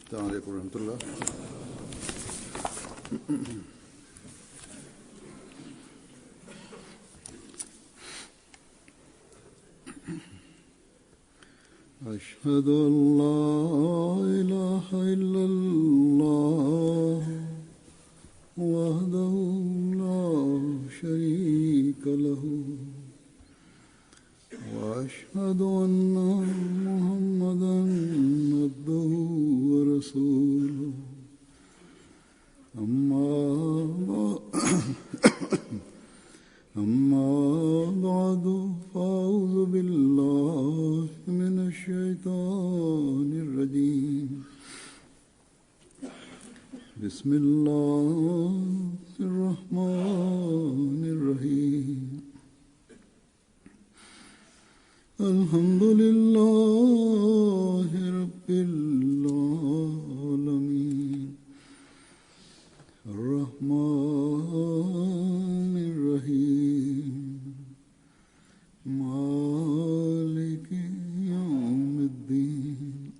السلام عليكم ورحمة الله. أشهد أن لا إله إلا الله وحده لا شريك له وأشهد أن محمدا عبده ورسوله أما بعد فأعوذ بالله من الشيطان الرجيم بسم الله الرحمن الرحيم الحمد لله رب العالمين الرحمن الرحيم مالك يوم الدين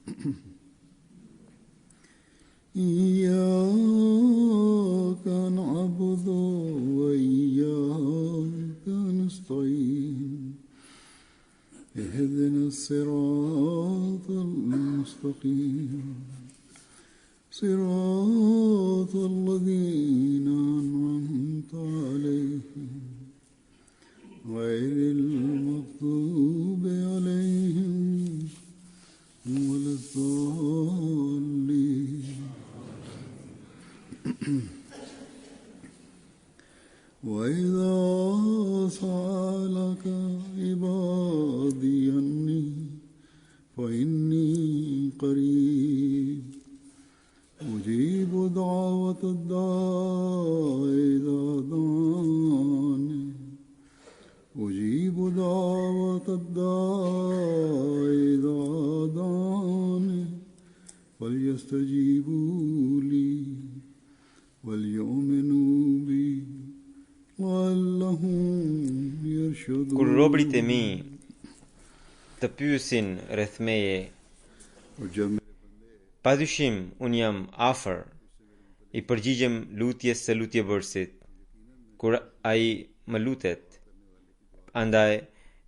إياك نعبد وإياك نستعين اهدنا الصراط المستقيم صراط الذين أنعمت عليهم غير المغضوب عليهم ولا الضالين وإذا سألك عبادي عني فإني قريب أجيب دعوة الداع إذا دعاني أجيب دعوة الداع إذا دعاني فليستجيبوا لي وليؤمنوا بي لعلهم يرشدون. Kur robrit e mi të pyesin rreth meje, padyshim un jam afër, i përgjigjem lutjes së lutjebërësit kur ai më lutet. Andaj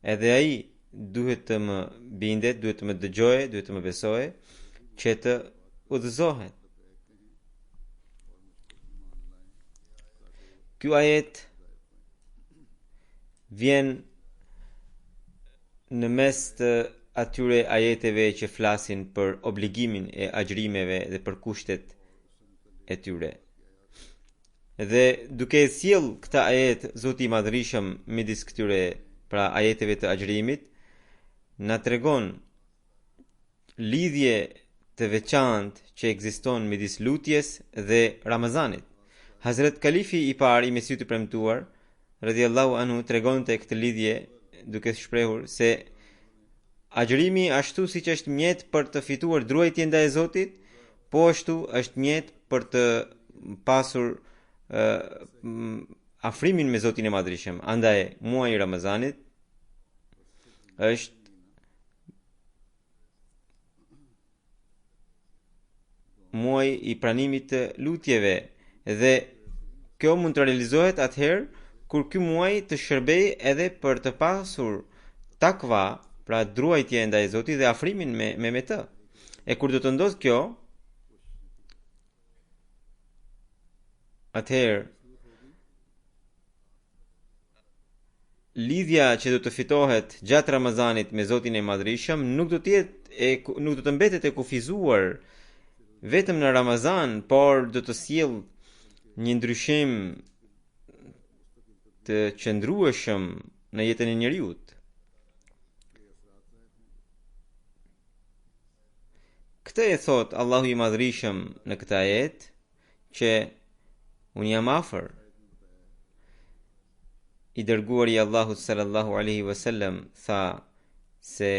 edhe ai duhet të më bindet, duhet të më dëgjojë, duhet të më besojë që të udhëzohet. Ky ajet vjen në mes të atyre ajeteve që flasin për obligimin e agjërimeve dhe për kushtet e tyre. Dhe duke sjell këta ajet, Zoti i Madhërisëm midis këtyre pra ajeteve të agjërimit na tregon lidhje të veçantë që ekziston midis lutjes dhe Ramazanit. Hazret Kalifi i parë i Mesihut të premtuar radhiyallahu anhu tregonte këtë lidhje duke shprehur se agjërimi ashtu siç është mjet për të fituar druajtje ndaj Zotit, po ashtu është mjet për të pasur afrimin me Zotin e Madhërisëm. Andaj muaji i Ramazanit është muaji i pranimit të lutjeve dhe kjo mund të realizohet atëherë kur ky muaj të shërbej edhe për të pasur takva, pra druajtje ndaj Zotit dhe afrimin me të. E kur do të ndodh kjo, atëherë lidhja që do të fitohet gjatë Ramazanit me Zotin e Madhërisëm nuk do të mbetet e kufizuar vetëm në Ramazan, por do të sjellë një ndryshim të qëndrueshëm në jetën e njeriut. Këtë e thot Allahu i Madhërisëm në këtë ajet që unë jam afër. I dërguari i Allahut sallallahu alaihi wasallam tha se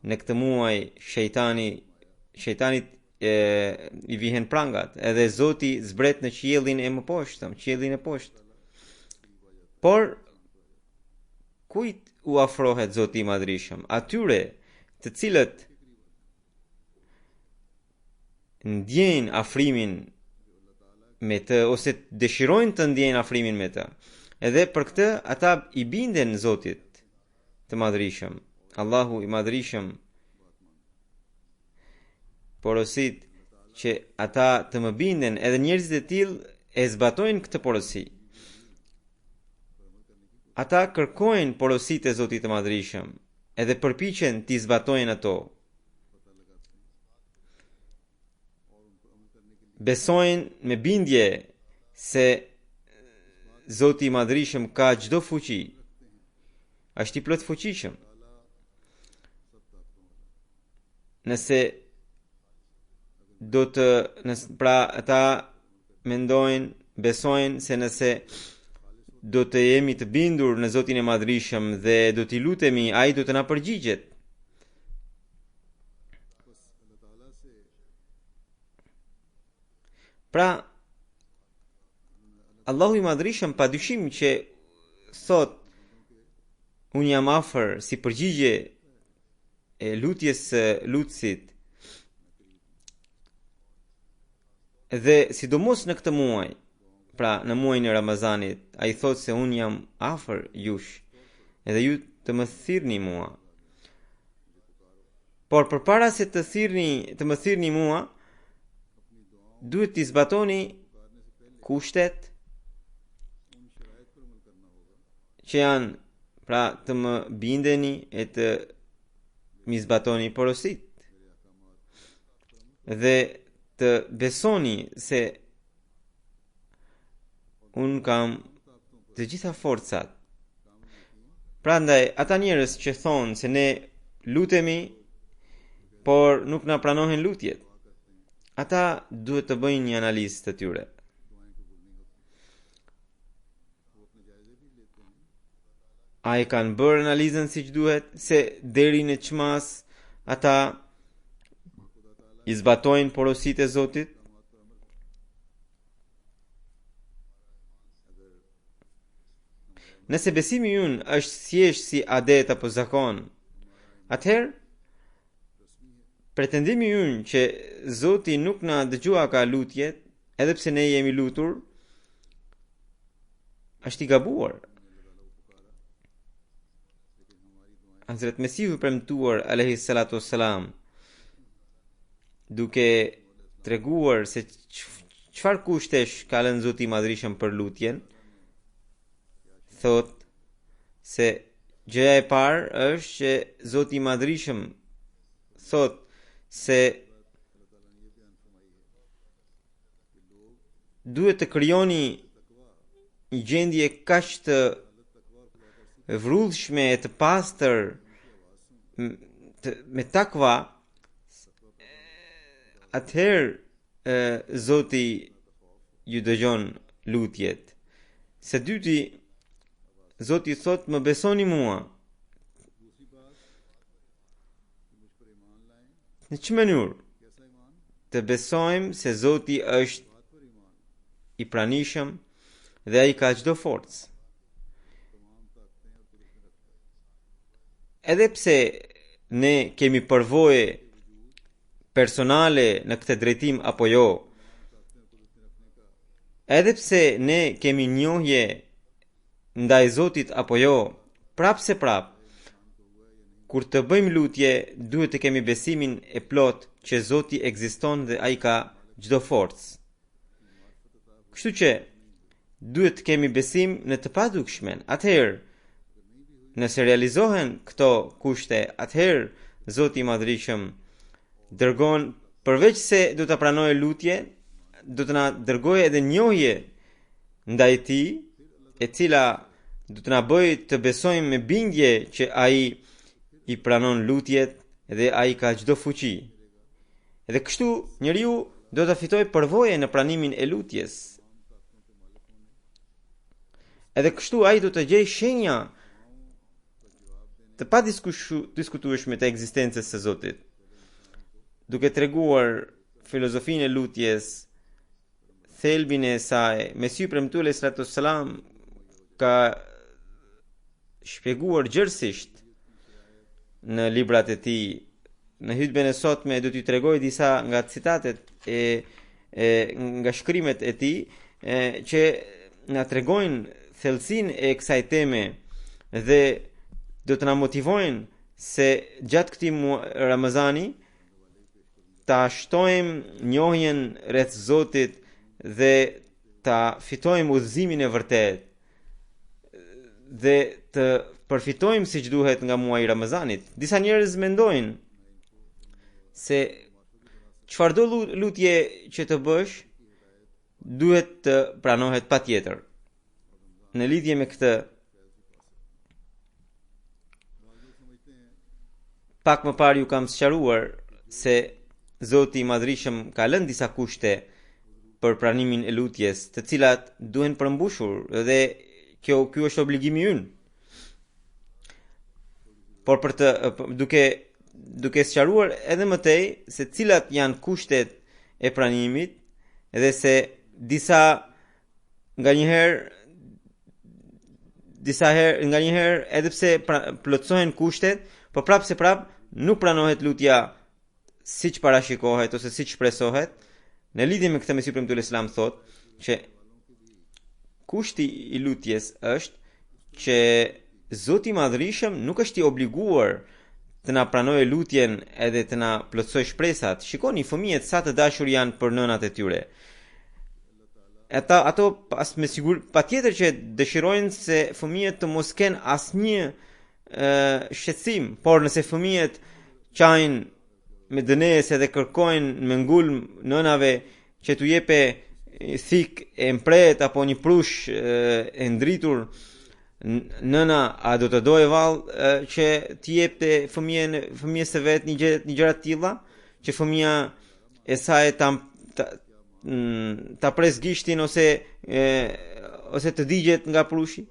në këtë muaj shejtanit i vihen prangat, edhe Zoti zbret në qiellin e mëposhtëm, qiellin e poshtë. Por kujt u afrohet Zoti i Madhërisëm? Atyre të cilët ndjejnë afrimin me të ose dëshirojnë të ndjejnë afrimin me të. Edhe për këtë ata i binden Zotit të Madhërisëm. Allahu i Madhërisëm porosit që ata të më binden, edhe njerëzit e tillë e zbatojnë këtë porosi. Ata kërkojnë porositë e Zotit të Madhërisëm, edhe përpiqen t'i zbatojnë ato. Besojnë me bindje se Zoti i Madhërisëm ka çdo fuqi. Është i plot fuqishëm. Nëse pra ata mendojnë, besojnë se nëse do të jemi të bindur në Zotin e Madhërisëm dhe do t'i lutemi, ai do të na përgjigjet. Pra, Allahu i Madhërisëm padyshim që thot, unë jam afër si përgjigje e lutjes së lutësit. Dhe sidomos në këtë muaj, pra në muajin e Ramazanit, ai thot se unë jam afër jush, edhe ju të më thirrni mua. Por përpara se të më thirrni mua, duhet t'i zbatoni kushtet që janë, pra të më bindeni e të mi zbatoni porosit. Dhe të besoni se unë kam të gjitha forcat. Prandaj, ata njerëz që thonë se ne lutemi, por nuk na pranohen lutjet, ata duhet të bëjnë një analizë të tyre. A e kanë bërë analizën si që duhet, se deri në çmas ata i zbatojnë porositë e Zotit? Nëse besimi ynë është thjesht si adet apo zakon, atëherë pretendimi ynë që Zoti nuk na dëgjua ka lutjet, edhe pse ne jemi lutur, është i gabuar. Hazrat Mesihu i premtuar alayhi salatu wassalam, duke treguar se çfarë kushtesh ka lënë Zoti i Madhërisëm për lutjen, thot se gjëja e parë është që Zoti i Madhërisëm thot se duhet të krijoni një gjendje kaq të vrrullshme e të pastër me takva, atëherë Zoti ju dëgjon lutjet. Së dyti, Zoti thot më besoni mua. Në çë mënyrë të besojmë se Zoti është i pranishëm dhe ai ka çdo forcë. Edhe pse ne kemi përvoje personale në këtë drejtim apo jo, edhe pse ne kemi njohje ndaj Zotit apo jo, prap se prap, kur të bëjmë lutje, duhet të kemi besimin e plot që Zoti ekziston dhe ai ka çdo forcë. Kështu që duhet të kemi besim në të padukshmen. Atëherë, nëse realizohen këto kushte, atëherë Zoti i Madhërisëm dërgon, përveç se do të pranojë lutje, do të na dërgojë edhe njohje ndaj tij, e cila do të na bëjë të besojmë me bindje që ai i pranon lutjet dhe ai ka çdo fuqi. Edhe kështu njeriu do të fitojë përvojë në pranimin e lutjes. Edhe kështu ai do të gjejë shenja të padiskutueshme të ekzistencës së Zotit. Duke treguar filozofinë e lutjes, thelbin e saj, Mesihu premtuar sallallahu alaihi wasallam ka shpjeguar gjërësisht në librat e tij. Në hutben e sotme do t'ju tregoj disa nga citatet nga shkrimet e tij që na tregojnë thellësinë e kësaj teme dhe do të na motivojnë se gjatë këtij Ramazani ta shtojmë njohjen rreth Zotit dhe ta fitojmë udhëzimin e vërtet dhe të përfitojmë siç duhet nga muaji i Ramazanit. Disa njerëz mendojnë se çfarëdo lutje që të bësh duhet të pranohet patjetër. Në lidhje me këtë, pak më parë ju kam sqaruar se Zoti i Madhrishëm ka lënë disa kushte për pranimin e lutjes, të cilat duhen përmbushur dhe ky është obligimi ynë. Por për të duke sqaruar edhe më tej se cilat janë kushtet e pranimit dhe se disa nganjëherë edhe pse plotësohen kushtet, por prapë se prapë nuk pranohet lutja siç parashikohet ose siç shpresohet. Në lidhje me këtë, Mesiu premtuar Islam thotë që kushti i lutjes është që Zoti i Madhrishëm nuk është i obliguar të na pranojë lutjen edhe të na plotësojë shpresat. Shikoni fëmijët sa të dashur janë për nënat e tyre. Ato me siguri patjetër që dëshirojnë se fëmijët të mos kenë asnjë shqetësim, por nëse fëmijët qajnë me dënesë dhe kërkojnë me ngulm nënave që t'u jepe thik e mpret apo një prush e ndritur, nëna a do të dojë vallë që t'i jepte fëmijës së vet një gjëra të tilla, që fëmia e saj ta pres gishtin ose të digjet nga prushi?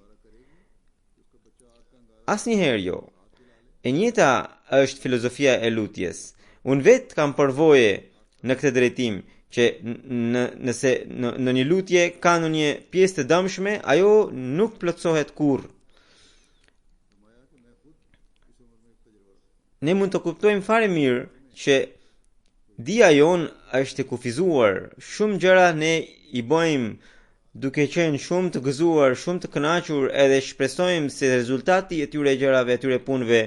Asnjëherë jo. E njëjta është filozofia e lutjes. Unë vetë kam përvoje në këtë drejtim që nëse në një lutje ka në një pjesë të dëmshme, ajo nuk plotësohet kurrë. Ne mund të kuptojmë fare mirë që dia jon është e kufizuar. Shumë gjëra ne i bëjmë duke qenë shumë të gëzuar, shumë të kënaqur, edhe shpresojmë se rezultati i tyre gjërave, atyre punëve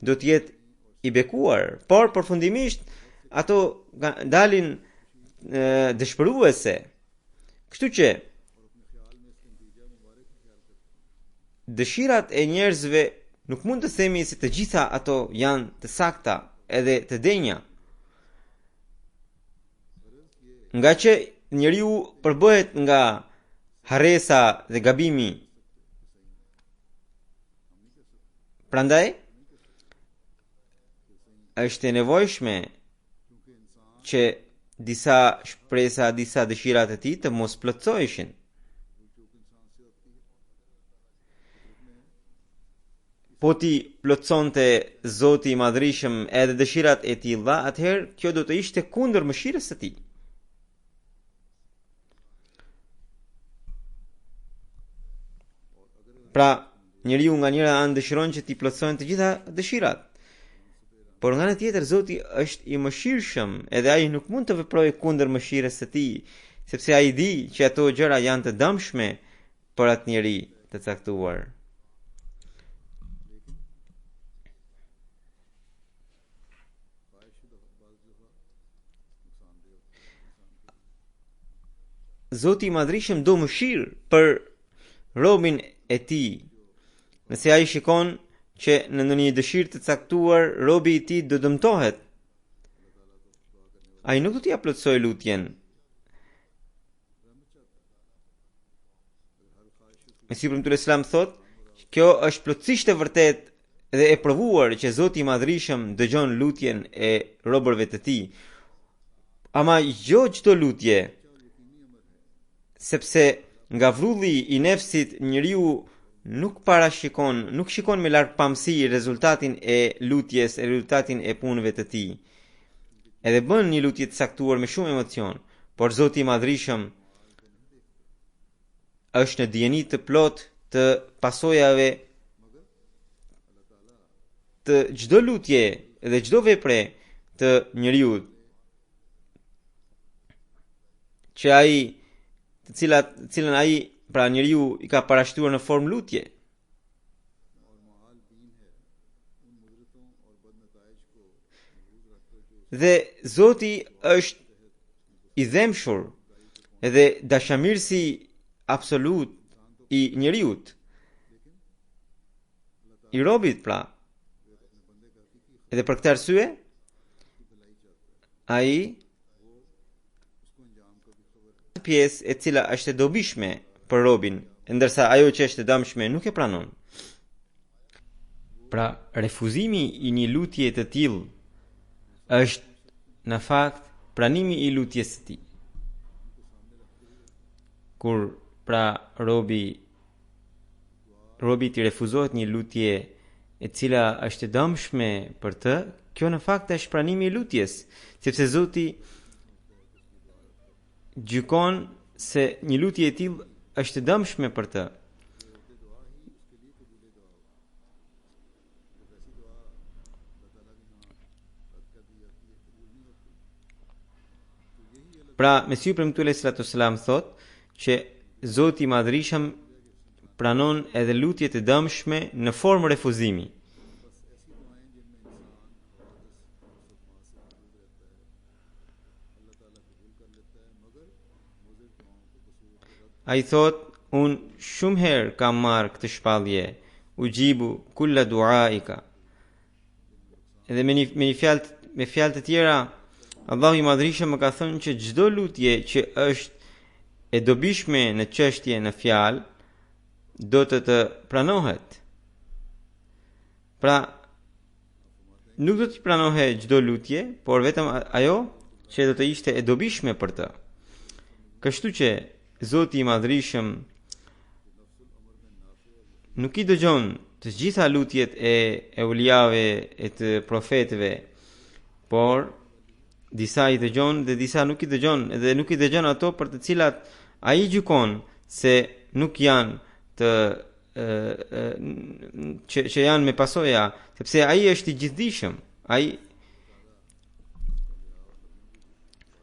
do të jetë i bekuar, por përfundimisht ato dalin dëshpëruese. Kështu që dëshirat e njerëzve nuk mund të themi se të gjitha ato janë të sakta edhe të denja. Nga që njeriu përbëhet nga harresa dhe gabimi. Prandaj është e nevojshme që disa shpresa, disa dëshirat e tij të mos plotësoheshin. Po ti plotësonte Zoti i Madhrishëm edhe dëshirat e tilla, atëherë kjo do të ishte kundër mëshirës së tij. Pra, njeriu nga njëra anë dëshiron që t'i plotësohen të gjitha dëshirat. Por nga ana tjetër Zoti është i mëshirshëm, edhe ai nuk mund të veprojë kundër mëshirës së tij, sepse ai di që ato gjëra janë të dëmshme për atë njeri të caktuar. Zoti i Madhrishëm do mëshirë për robin e tij. Nëse ai shikon që në një dëshirë të caktuar robi i tij do dëmtohet, ai nuk do t'i plotësojë lutjen. Mesiu premtuar Islam thot, kjo është plotësisht e vërtet dhe e provuar që Zoti i Madhrishëm dëgjon lutjen e robërve të tij. Ama jo çdo lutje, sepse nga vrulli i nefsit njeriu nuk shikon me largpamësi rezultatin e lutjes, e rezultatin e punëve të tij. Edhe bën një lutje të caktuar me shumë emocion, por Zoti i Madhrishëm është në dijeni të plot të pasojave të çdo lutje dhe çdo vepre të njeriu. që ai cilën ai pra njeriu i ka parashtuar në formë lutje. Dhe Zoti është i dhemshur edhe dashamirësi absolut i njeriut, i robit pra. Edhe për këtë arsye, ai pjesë e cila është e dobishme për robin, ndërsa ajo që është e dëmshme nuk e pranon. Pra, refuzimi i një lutje të tillë është në fakt pranimi i lutjes së tij. Kur pra robi i refuzohet një lutje e cila është e dëmshme për të, kjo në fakt është pranimi i lutjes, sepse Zoti gjykon se një lutje e tillë është e dëmshme për të. Pra, Mesiu premtuar alayhi salatu wasalam thot që Zoti i Madhërisëm pranon edhe lutjet e dëmshme në formë refuzimi. Ai thot, unë shumë herë kam marrë këtë shpallje, ujibu kulla duaika. Edhe me fjalë të tjera, Allahu i Madhërisëm më ka thënë që çdo lutje që është e dobishme në çështje në fjalë do të pranohet. Pra, nuk do të pranohet çdo lutje, por vetëm ajo që do të ishte e dobishme për të. Kështu që Zoti i Madhërisëm nuk i dëgjon të gjitha lutjet e uliave e të profetëve, por disa i dëgjon dhe disa nuk i dëgjon, edhe nuk i dëgjon ato për të cilat ai gjykon se nuk janë që janë me pasoja, sepse ai është i gjithdijshëm. Ai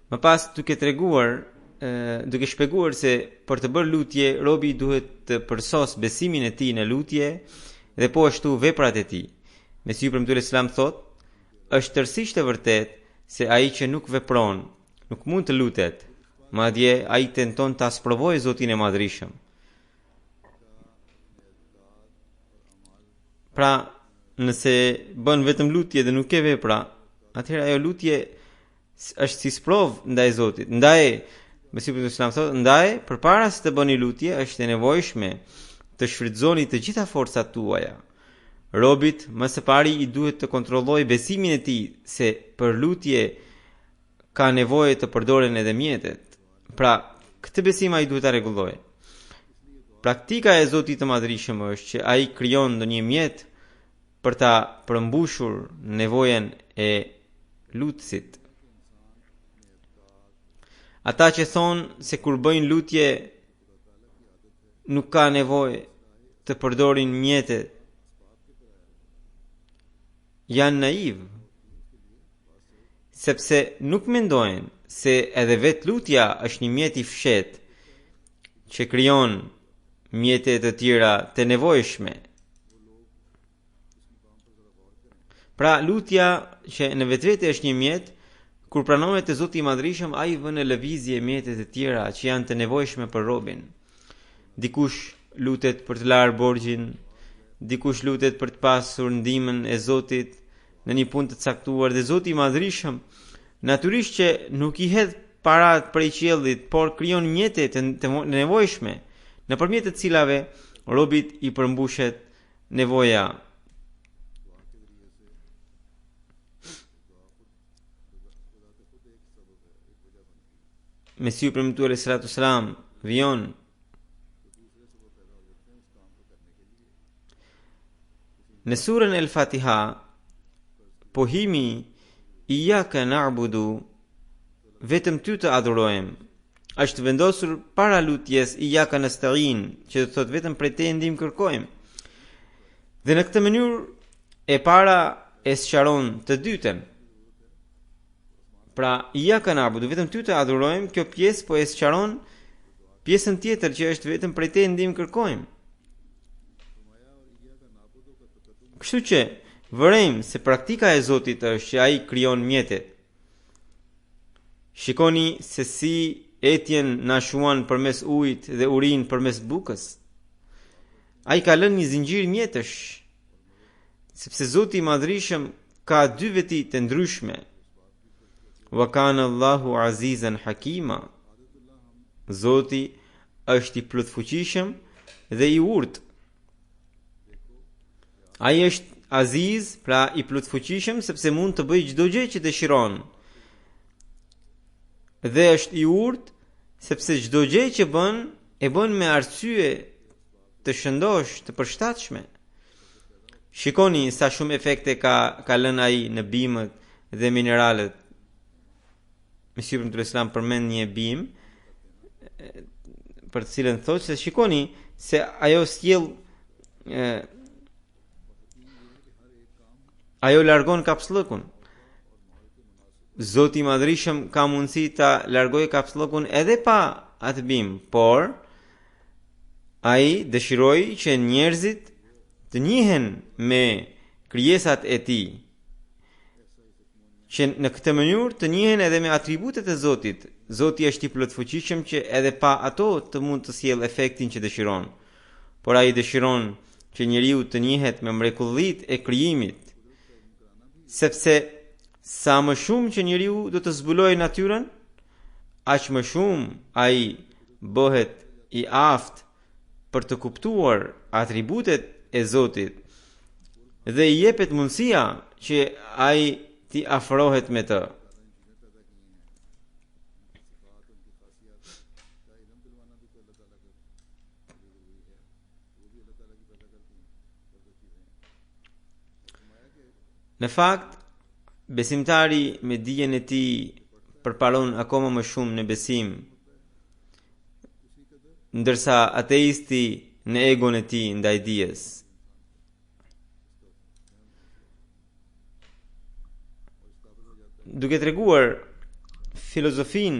më pas duke shpjeguar se për të bërë lutje robi duhet të përsos besimin e tij në lutje dhe po ashtu veprat e tij. Mesiu premtuar Islam thot, është tërësisht e vërtet se ai që nuk vepron nuk mund të lutet, madje ai tenton ta sprovojë Zotin e Madhërisëm. Pra, nëse bën vetëm lutje dhe nuk ke vepra, atëherë ajo lutje është si sprovë ndaj Zotit. Ndaj, Mesiu premtuar Islam thot, ndaj përpara se të bëni lutje është e nevojshme të shfrytëzoni të gjitha forcat tuaja. Robit më së pari i duhet të kontrollojë besimin e tij se për lutje ka nevojë të përdoren edhe mjetet. Pra, këtë besim ai duhet ta rregullojë. Praktika e Zotit të Madhërisëm është që ai krijon ndonjë mjet për ta përmbushur nevojën e lutësit. Ata që thonë se kur bëjnë lutje nuk ka nevojë të përdorin mjetet, janë naiv, sepse nuk mendojnë se edhe vetë lutja është një mjet i fshehtë që krijon mjete të tjera të nevojshme. Pra, lutja që në vetvete është një mjet, kur pranohet te Zoti i Madhërisëm, ai vën në lëvizje mjetet e tjera që janë të nevojshme për robin. Dikush lutet për të larë borxhin, dikush lutet për të pasur ndihmën e Zotit në një punë të caktuar, dhe Zoti i Madhërisëm natyrisht që nuk i hedh parat prej qiellit, por krijon mjete të nevojshme, nëpërmjet të cilave robit i përmbushet nevoja. Mesiu premtuar alayhi salatu wasalam vion në surën El-Fatiha, pohimi Iyyaka na'budu, vetëm ty të adhurojmë, është vendosur para lutjes Iyyaka nasta'in, që do të thotë vetëm prej teje ndihmë kërkojmë. Dhe në këtë mënyrë e para e sqaron të dytën. Pra, iyyaka na'budu, vetëm ty të adhurojmë, kjo pjesë po e sqaron pjesën tjetër që është vetëm prej te ndihmë kërkojmë. Kështu që vërejmë se praktika e Zotit është që ai krijon mjetet. Shikoni se si etjen na shuan përmes ujit dhe urin përmes bukës. Ai ka lënë një zinxhir mjetësh, sepse Zoti i Madhrishëm ka dy veti të ndryshme. Wa kana Allahu azizan hakima. Zoti është i plotfuqishëm dhe i urtë. Ai është aziz, pra i plotfuqishëm, sepse mund të bëjë çdo gjë që dëshiron. Dhe është i urtë, sepse çdo gjë që bën, e bën me arsye të shëndosh, të përshtatshme. Shikoni sa shumë efekte ka lënë ai në bimët dhe mineralet. Mesihut për Islam përmend një bim për të cilën thotë se shikoni se ajo sjell ajo largon kapsllëkun. Zoti i Madhrishëm ka mundësi ta largojë kapsllëkun edhe pa atë bim, por ai dëshiroi që njerëzit të njihen me krijesat e tij, që në këtë mënyrë të njihen edhe me atributet e Zotit. Zoti është i plotfuqishëm që edhe pa ato të mund të sjellë efektin që dëshiron. Por ai dëshiron që njeriu të njihet me mrekullitë e krijimit, sepse sa më shumë që njeriu do të zbulojë natyrën, aq më shumë ai bëhet i aftë për të kuptuar atributet e Zotit dhe i jepet mundësia që ai ti afrohet me të. Në fakt, besimtari me dijen e tij përparon akoma më shumë në besim, ndërsa ateisti në egon e tij ndaj dijes. Duke treguar filozofin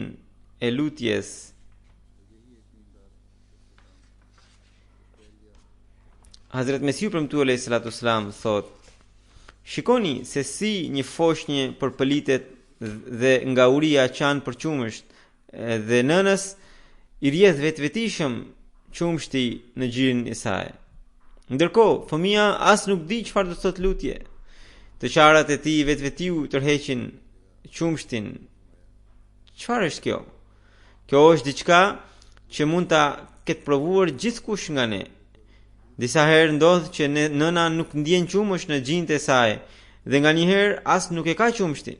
e lutjes, Hazrat Mesihu premtuar alayhi salatu wasalam thot: shikoni se si një foshnjë përpëlitet dhe nga uria qan për qumësht dhe nënës i rrjedh vetvetishëm qumshti në gjirin e saj. Ndërkohë, fëmia as nuk di çfarë do të thotë lutje. Të qarat e tij vetvetiu tërheqin qumshtin. Çfarë është kjo? Kjo është diçka që mund ta ketë provuar gjithkush nga ne. Disa herë ndodh që nëna nuk ndjen qumësh në gjinët e saj dhe nganjëherë as nuk e ka qumshtin.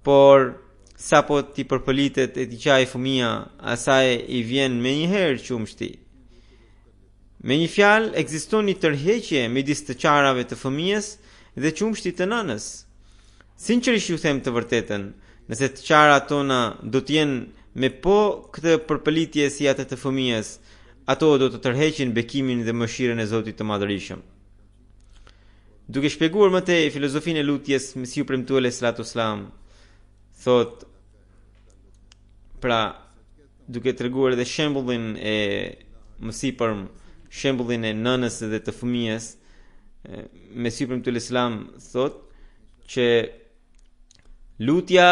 Por sapo ti përpëlitet e ti qaj fëmia, asaj i vjen me njëherë qumshti. Me një fjalë, ekziston një tërheqje midis të qarave të fëmijës dhe qumshtit të nënës. Sinqerisht ju them të vërtetën, nëse të qarat tona do të jenë me po këtë përpëlitje si atë të fëmijës, ato do të tërheqin bekimin dhe mëshirën e Zotit të Madhërisëm. Duke shpjeguar më tej filozofinë e lutjes, Mesihu premtuar alayhi salatu wasalam thot, pra duke treguar edhe shembullin e mësipërm, shembullin e nënës dhe të fëmijës, Mesihu premtuar alayhi salam thot që lutja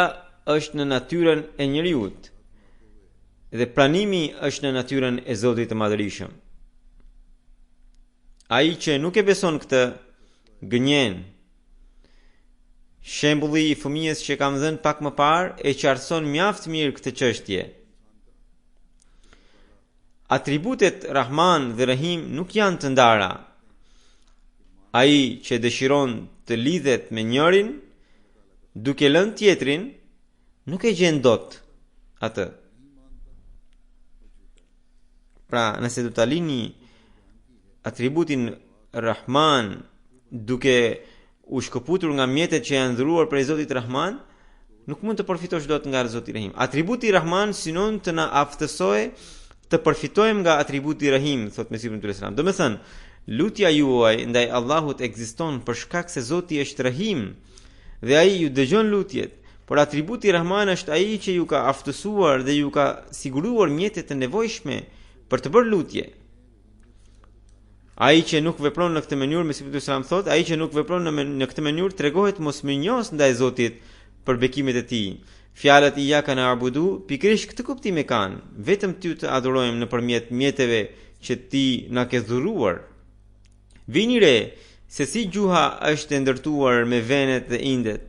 është në natyrën e njeriut dhe pranimi është në natyrën e Zotit të Madhërisëm. Ai që nuk e beson këtë gënjen. Shembulli i fëmijës që kam dhënë pak më parë e qartëson mjaft mirë këtë çështje. Atributet Rahman dhe Rahim nuk janë të ndara. Ai që dëshiron të lidhet me njërin, duke lënë tjetrin, nuk e gjen dot atë. Pra, nëse do ta lini atributin Rahman duke u shkëputur nga mjetet që janë dhuruar prej Zotit Rahman, nuk mund të përfitosh dot nga Zoti Rahim. Atributi Rahman synon të na aftësojë të përfitojmë nga atributi Rahim, thot Mesihu sallallahu alaihi wasallam. Domethënë, lutja juaj ndaj Allahut ekziston për shkak se Zoti është Rahim dhe ai ju dëgjon lutjet, por atributi Rahman është ai që ju ka aftësuar dhe ju ka siguruar mjetet e nevojshme për të bërë lutje. Ai që nuk vepron në këtë mënyrë, Mesihut Islam thotë, ai që nuk vepron në këtë mënyrë tregohet mosmirnjos ndaj Zotit për bekimet e tij. Fjalët iyyaka na'budu pikërisht këtë kuptim e kanë, vetëm ty të adhurojmë nëpërmjet mjeteve që ti na ke dhuruar. Vini re se si gjuha është e ndërtuar me venet dhe indet.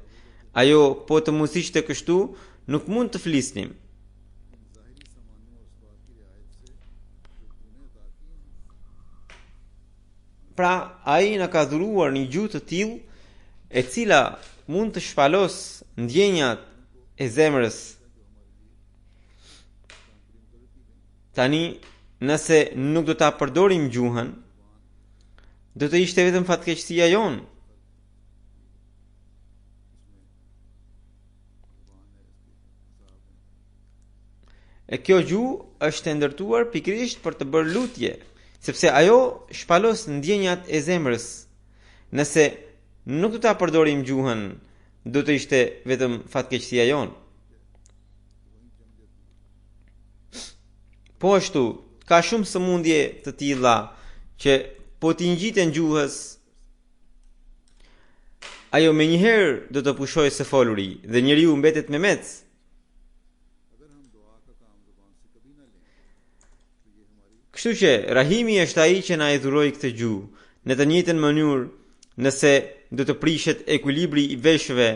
Ajo po të mos ishte kështu, nuk mund të flisnim. Pra, ai na ka dhuruar një gjuhë të tillë e cila mund të shpalos ndjenjat e zemrës. Tani, nëse nuk do ta përdorim gjuhën, do të ishte vetëm fatkeqësia jonë. E kjo gjuhë është e ndërtuar pikërisht për të bërë lutje, sepse ajo shpalos ndjenjat e zemrës. Nëse nuk do ta përdorim gjuhën, do të ishte vetëm fatkeqësia jonë. Po ashtu, ka shumë sëmundje të tilla që po t'i ngjiten gjuhës, ajo menjëherë do të pushojë së foluri dhe njeriu mbetet me mec. Kështu që Rahimi është ai që na e dhuroi këtë gjuhë në të njëjtën mënyrë. Nëse do të prishet ekuilibri i veshëve,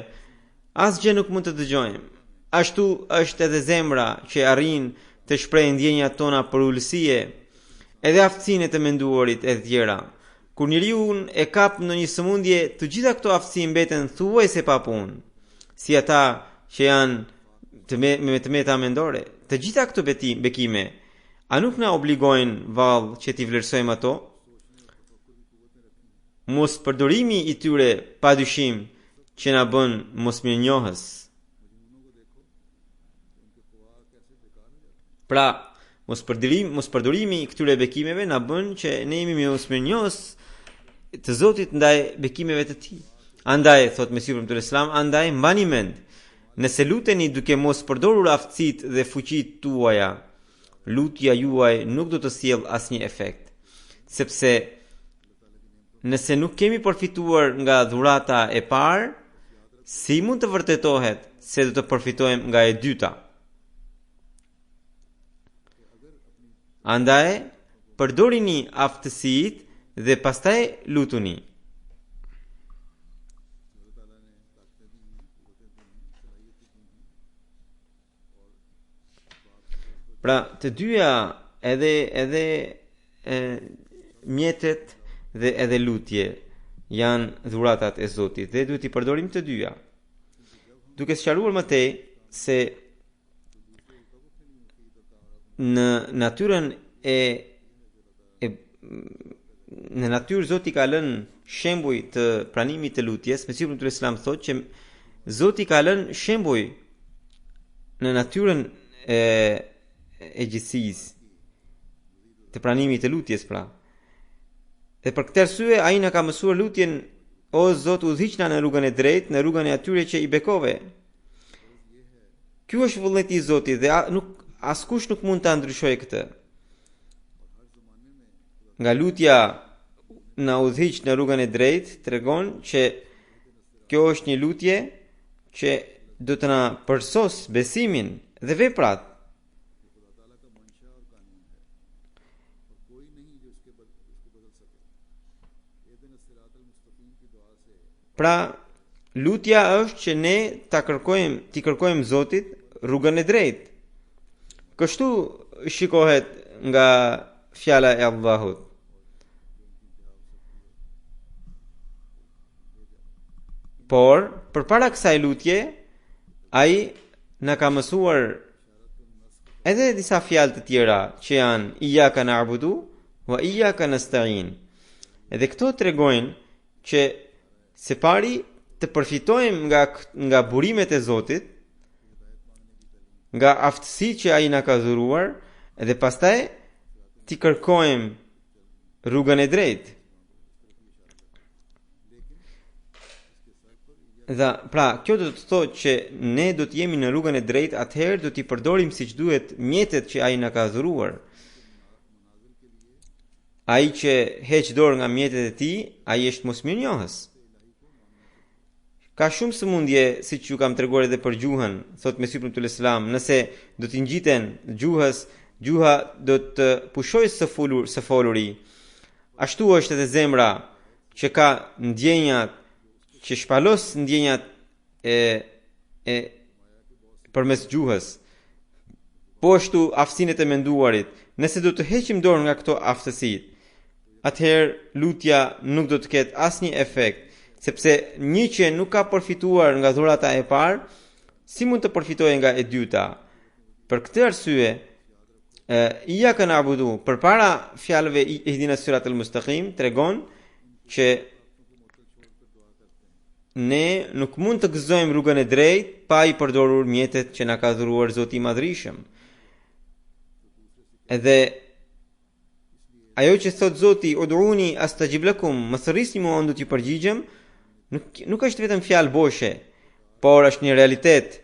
asgjë nuk mund të dëgjojmë. Ashtu është edhe zemra që arrin të shprehë ndjenjat tona për ulësie, edhe aftësinë e të menduarit e tjera. Kur njeriu e kap në një sëmundje, të gjitha këto aftësi mbeten thuajse pa punë, si ata që janë me të meta mendore. Të gjitha këto bekime, a nuk na obligojnë vallë që t'i vlerësojmë ato? Mos përdorimi i tyre pa dyshim që na bën mosmirnjohës. Pra, mos përdorimi i këtyre bekimeve na bën që ne jemi mosmirnjohës të Zotit ndaj bekimeve të tij. Andaj, thot Mesihu i Islam, andaj mbani mend, nëse luteni duke mos përdorur aftësitë dhe fuqitë tuaja, lutja juaj nuk do të sjellë asnjë efekt, sepse nëse nuk kemi përfituar nga dhurata e parë, si mund të vërtetohet se do të përfitojmë nga e dyta? Andaj, përdorini aftësitë dhe pastaj lutuni. Pra, të dyja edhe mjetet dhe edhe lutje janë dhuratat e Zotit dhe duhet i përdorim të dyja. Duke sqaruar më tej se në natyrën në natyrë Zoti ka lënë shembuj të pranimit të lutjes. Mesihu i Islam thotë që Zoti ka lënë shembuj në natyrën e gjithësisë të pranimit të lutjes, pra. Dhe për këtë arsye ai na ka mësuar lutjen: o Zot, udhëhiqna në rrugën e drejtë, në rrugën e atyre që i bekove. Ky është vullneti i Zotit dhe askush nuk mund ta ndryshojë këtë. Nga lutja na udhëhiq në rrugën e drejtë tregon që kjo është një lutje që do të na përsos besimin dhe veprat. Pra, lutja është që ne t'i kërkojmë Zotit rrugën e drejtë. Kështu shikohet nga fjala e Allahut. Por, përpara kësaj lutje, ai na ka mësuar edhe disa fjalë të tjera që janë iyyaka na'budu wa iyyaka nasta'in. Edhe këto tregojnë që se pari të përfitojmë nga burimet e Zotit, nga aftësitë që ai na ka dhuruar, dhe pastaj t'i kërkojmë rrugën e drejtë. Dhe pra, kjo do të thotë që ne do të jemi në rrugën e drejtë, atëherë do t'i përdorim siç duhet mjetet që ai na ka dhuruar. Ai që heq dorë nga mjetet e tij, ai është mosmirnjohës. Ka shumë sëmundje, siç ju kam treguar edhe për gjuhën, thot Mesiu Premtuar Islam, nëse do t'i ngjiten gjuhës, gjuha do të pushojë së foluri. Ashtu është edhe zemra që ka ndjenjat, që shpalos ndjenjat e përmes gjuhës. Po ashtu aftësinë e menduarit. Nëse do të heqim dorë nga këto aftësitë, atëherë lutja nuk do të ketë asnjë efekt, sepse një që nuk ka përfituar nga dhurata e parë, si mund të përfitojë nga e dyta? Për këtë arsye, iyyaka na'budu përpara fjalëve ihdinas siratal mustaqim tregon që ne nuk mund të gëzojmë rrugën e drejtë pa i përdorur mjetet që na ka dhuruar Zoti i Madhërisëm. Edhe ajo që thot Zoti, ud'uni astajib lakum, më thërrisni mua, unë do t'ju përgjigjem, nuk është vetëm fjalë boshe, por është një realitet.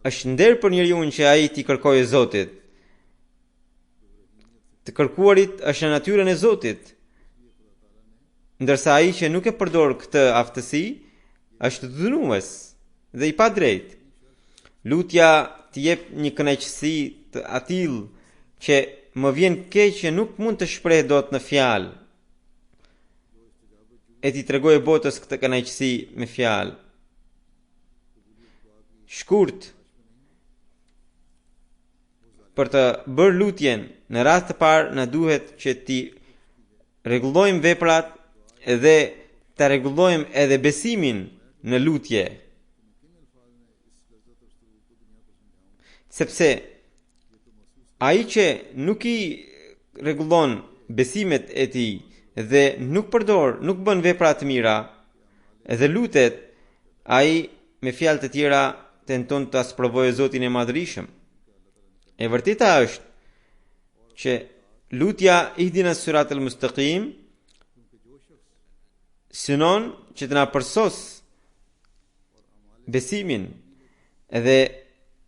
Është nder për njeriu që ai t'i kërkojë Zotit. Të kërkuarit është në natyrën e Zotit. Ndërsa ai që nuk e përdor këtë aftësi është dënues dhe i padrejt. Lutja të jep një kënaqësi të atill që më vjen keq që nuk mund të shpreh dot në fjalë. E ti tregoj botës këtë kënaqësi me fjalë. Shkurt, për të bërë lutjen, në rast të parë na duhet që ti rregullojmë veprat dhe ta rregullojmë edhe besimin në lutje. Sepse ai që nuk i rregullon besimet e tij dhe nuk bën vepra të mira, dhe lutet, ai me fjalë të tjera tenton të sprovojë Zotin e Madhërisëm. E vërteta është që lutja ihdinas siratal mustaqim synon që të na përsos besimin, edhe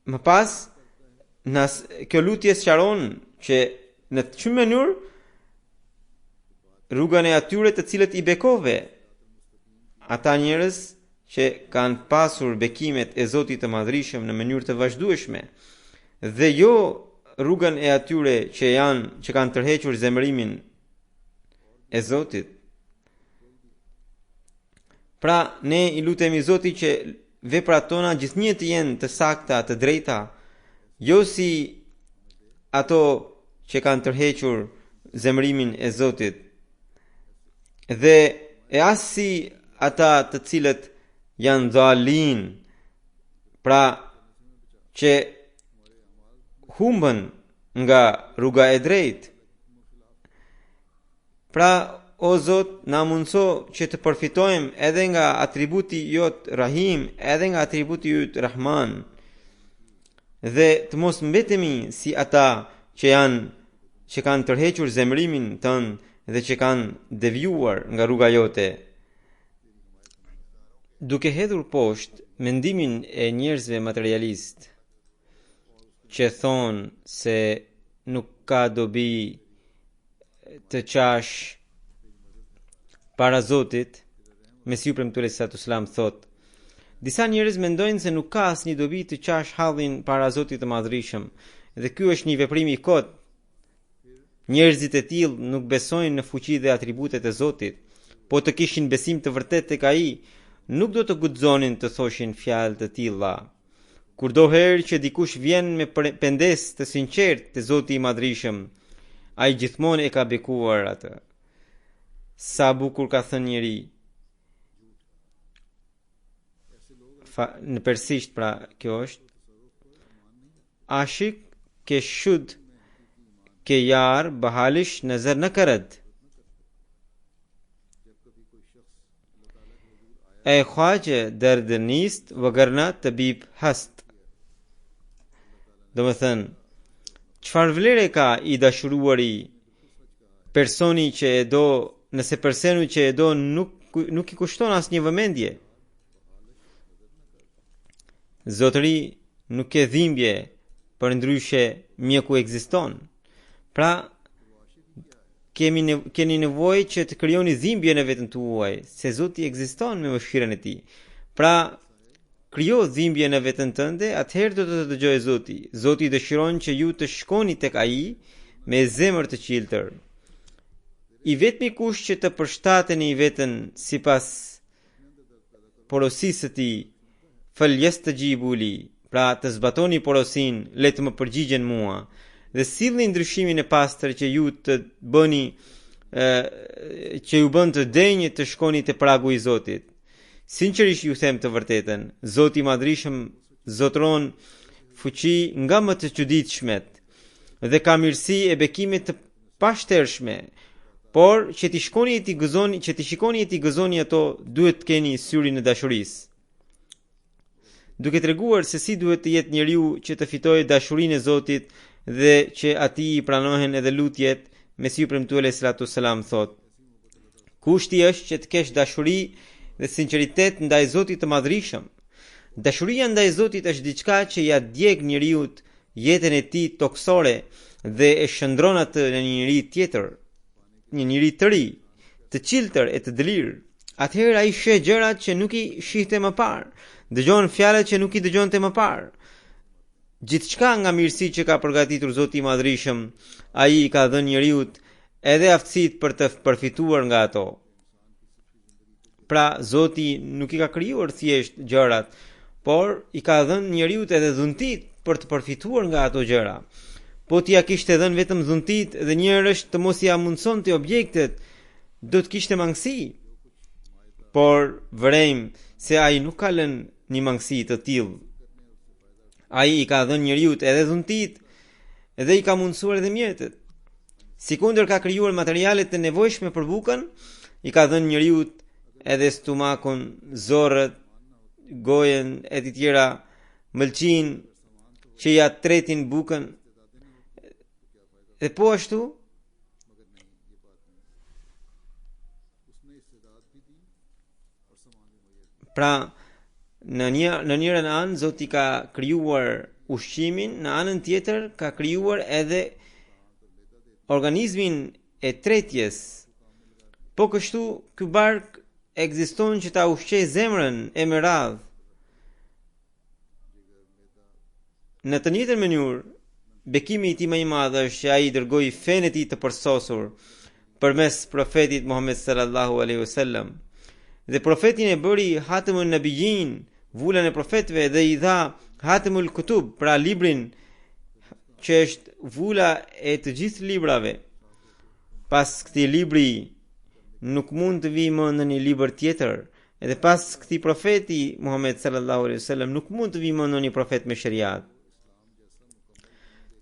më pas kjo lutje sqaron që në çmë mënyrë rrugën e atyre të cilët i bekove, ata njerëz që kanë pasur bekimet e Zotit të Madhërisëm në mënyrë të vazhdueshme, dhe jo rrugën e atyre që kanë tërhequr zemërimin e Zotit. Pra, ne i lutemi Zotit që veprat tona gjithnjë të jenë të sakta, të drejta, jo si ato që kanë tërhequr zemërimin e Zotit, dhe e as si ata të cilët janë dhalin, pra që humbën nga rruga e drejtë. Pra, o Zot, na mundso që të përfitojmë edhe nga atributi jot Rahim, edhe nga atributi jot Rahman, dhe të mos mbetemi si ata që kanë tërhequr zemrimin tënd dhe që kanë devijuar nga rruga jote. Duke hedhur poshtë mendimin e njerëzve materialist që thonë se nuk ka dobi të qash para Zotit, Mesiu Premtuar Islam thot, disa njerëz mendojnë se nuk ka asnjë dobi të qash hallin para Zotit të Madhërisëm, dhe ky është një veprim i kot. Njerëzit e tillë nuk besojnë në fuqi dhe atributet e Zotit, po të kishin besim të vërtet tek ai, nuk do të guxonin të thoshin fjalë të tilla. Kurdoherë që dikush vjen me pendes të sinqert te Zoti i Madhërisëm, ai gjithmonë e ka bekuar atë. Sa bukur ka thënë njëri në persisht, pra kjo është ashik ke shud ke यार बहालिश नजर न करद ए ख्वाजे दर्द नीस्त वगरना तबीब हस्त. Do të thënë, çfarë vlere ka i dashuruari personi që e do, nëse personi që e do nuk i kushton asnjë vëmendje? Zotëri nuk ke dhimbje, për ndryshe mjeku ekziston. Pra, keni nevojë që të krijoni dhimbje në veten tuaj, se Zoti ekziston me mëshirën e tij. Pra, krijo dhimbje në veten tënde, atëherë do të dëgjojë Zoti. Zoti dëshiron që ju të shkoni tek ai me zemër të qiltër. I vetmi kush që të përshtateni veten sipas porosisë së tij, falyastajibu li, pra të zbatoni porosin, le të më përgjigjen mua, dhe sillni ndryshimin e pastër që ju të bëni, që ju bën të denjë të shkoni te pragu i Zotit. Sinqerisht ju them të vërtetën, Zoti i Madhrishëm zotron fuqi nga më të çuditshmet dhe ka mirësi e bekime të pashtershme, por që ti shikoni e ti gëzoni ato, duhet të keni syrin e dashurisë. Duke treguar se si duhet të jetë njeriu që të fitojë dashurinë e Zotit dhe që atij i pranohen edhe lutjet, Mesiu premtuar alayhi salatu sallam thot: kushti është që të kesh dashuri dhe sinqeritet ndaj Zotit të Madhrishëm. Dashuria ndaj Zotit është diçka që ja djeg njeriu jetën e tij toksore dhe e shndron atë në një njeri tjetër, një njeri të ri, të qiltër e të dëlirë. Atëherë ai sheh gjërat që nuk i shihte më parë, dëgjon fjalët që nuk i dëgjonte më parë. Gjithçka nga mirësi që ka përgatitur Zoti i Madhrishëm, ai i ka dhënë njeriu edhe aftësitë për të përfituar nga ato. Pra, Zoti nuk i ka krijuar thjesht gjërat, por i ka dhënë njeriu edhe dhuntit për të përfituar nga ato gjëra. Po ti ja kishte dhënë vetëm dhuntit dhe njerësh të mos ia mundsonte objektet, do të kishte mangësi. Por vërejmë se ai nuk ka lënë një mangësi të tillë. Ai i ka dhënë njeriu edhe dhuntit dhe i ka mundsuar edhe mjetet. Sikundër ka krijuar materialet e nevojshme për bukën, i ka dhënë njeriu edhe stomakun, zorët, gojen e të tjera, mëlçin që ja tretin bukën. Dhe po ashtu pra në njërën anë Zoti ka krijuar ushqimin, në anën tjetër ka krijuar edhe organizmin e tretjes. Po kështu ky bark ekziston që ta ushqej zemrën e me radhë. Në të njëjtën mënyrë, bekimi i tij më i madh është që ai dërgoi fenë e tij të përsosur përmes profetit Muhammed sallallahu alaihi wasallam. Dhe profetin e bëri Hatimul Nabiyyin, vulën e profetëve, dhe i dha Hatimul Kutub, pra librin që është vula e të gjithë librave. Pas këtij libri nuk mund të vijë më në një libër tjetër, edhe pas këtij profeti Muhammed sallallahu alaihi wasallam nuk mund të vijë më në një profet me shariat.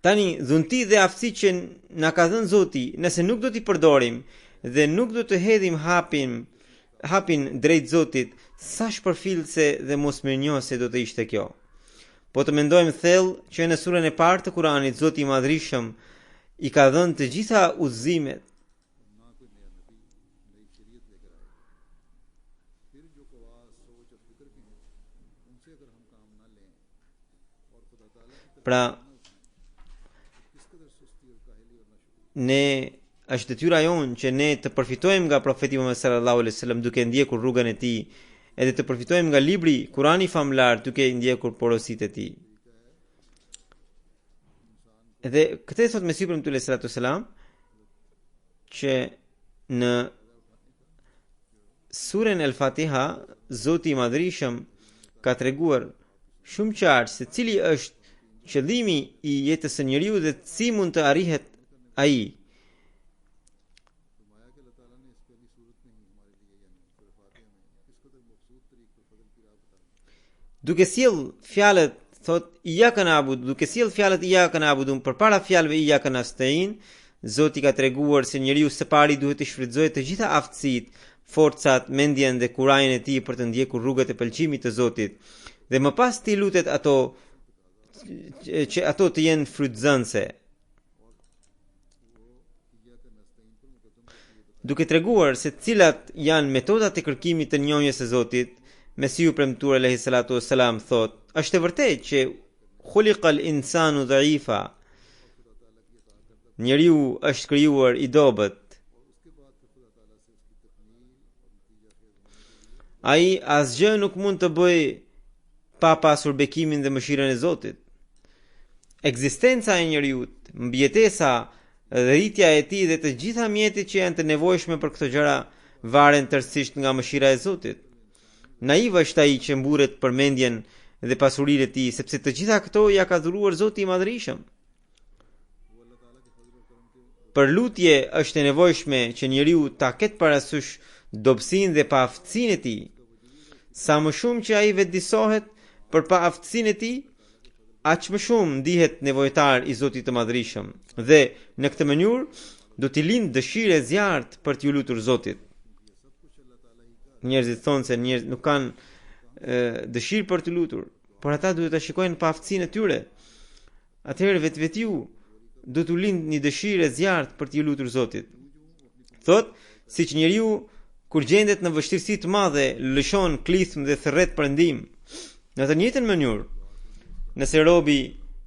Tani, dhunti dhe aftësi që na ka dhënë Zoti, nëse nuk do t'i përdorim dhe nuk do të hedhim hapin drejt Zotit, sa shpërfillse dhe mosmirënjohëse do të ishte kjo. Po të mendojmë thellë që në surën e parë të Kuranit Zoti i Madhrishëm i ka dhënë të gjitha udhëzimet. Pra, ne është detyra jonë që ne të përfitojmë nga profeti Muhammed sallallahu alaihi wasallam duke ndjekur rrugën e tij, edhe të përfitojmë nga libri Kurani famlar duke ndjekur porositë e tij. Edhe këtë thot Mesiu premtuar alaihi salatu wasalam që në surën El-Fatiha Zoti i Madhrishëm ka treguar shumë qartë se cili është qëllimi i jetës së njeriu dhe si mund të arrihet ai. Duke sjell fjalët thot iyyaka na'budu, duke sjell fjalët iyyaka na'budu përpara fjalëve iyyaka nasta'in, Zoti ka treguar se njeriu së pari duhet të shfrytëzojë të gjitha aftësitë, forcat, mendjen dhe kurajin e tij për të ndjekur rrugët e pëlqimit të Zotit. Dhe më pas ti lutet që ato të jenë frytëzënse. Duke treguar se cilat janë metodat e kërkimit të njohjes së Zotit, Mesiu premtuar alaihi salatu wassalam thot: është e vërtetë që khuliqal insanu dha'ifa, njeriu është krijuar i dobët. Ai asgjë nuk mund të bëj pa pasur bekimin dhe mëshirën e Zotit. Ekzistenca e njeriut, mbijetesa dhe rritja e tij dhe të gjitha mjetet që janë të nevojshme për këto gjëra varen tërësisht nga mëshira e Zotit. Naiv është ai që mburret për mendjen dhe pasurinë e tij, sepse të gjitha këto ja ka dhuruar Zoti i Madhërisëm. Për lutje është e nevojshme që njeriu ta ketë parasysh dobësinë dhe paaftësinë e tij. Sa më shumë që ai vetëdijsohet për paaftësinë e tij, aq më shumë ndihet nevojtar i Zotit të Madhërisëm dhe në këtë mënyrë do t'i lindë dëshirë e zjarrt për t'ju lutur Zotit. Njerëzit thonë se njerëzit nuk kanë dëshirë për të lutur, por ata duhet ta shikojnë paaftësinë e tyre. Atëherë vetvetiu do t'u lindë një dëshirë e zjarrt për t'ju lutur Zotit. Thot, siç njeriu kur gjendet në vështirësi të madhe, lëshon klithm dhe thërret për ndihmë. Në të njëjtën mënyrë, nëse robi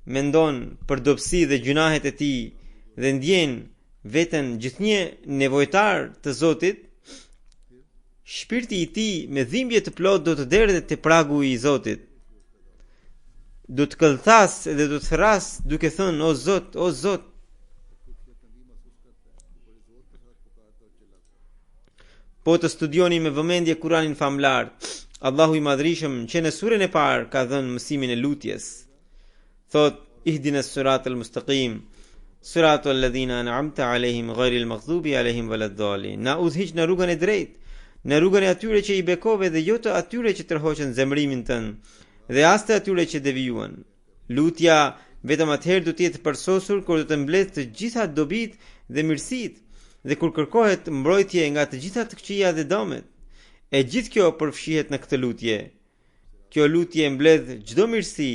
mendon për dobësi dhe gjunahet e tij dhe ndjen veten gjithnjë nevojtar të Zotit, shpirti i tij me dhimbje të plot do të derdhet te pragu i Zotit. Do të këllthas dhe do të thras duke thënë: O Zot, o Zot. Po të studioni me vëmendje Kur'anin famlar, Allahu i Madhërisëm që në surën e parë ka dhënë mësimin e lutjes. Thot: Ihdinas siratal mustaqim, siratal ladhina an'amta alehim ghayril maghdubi alehim waladdallin. Na udhhiq në rrugën e drejtë, në rrugën e atyre që i bekove dhe jo të atyre që tërhoqën zemrimin tënd dhe as të atyre që devijuan. Lutja vetëm atëherë do të jetë përsosur kur do të mbledh të gjitha dobitë dhe mirësitë dhe kur kërkohet mbrojtje nga të gjitha të këqija dhe dëmet. E gjithë kjo përfshihet në këtë lutje. Kjo lutje mbledh çdo mirësi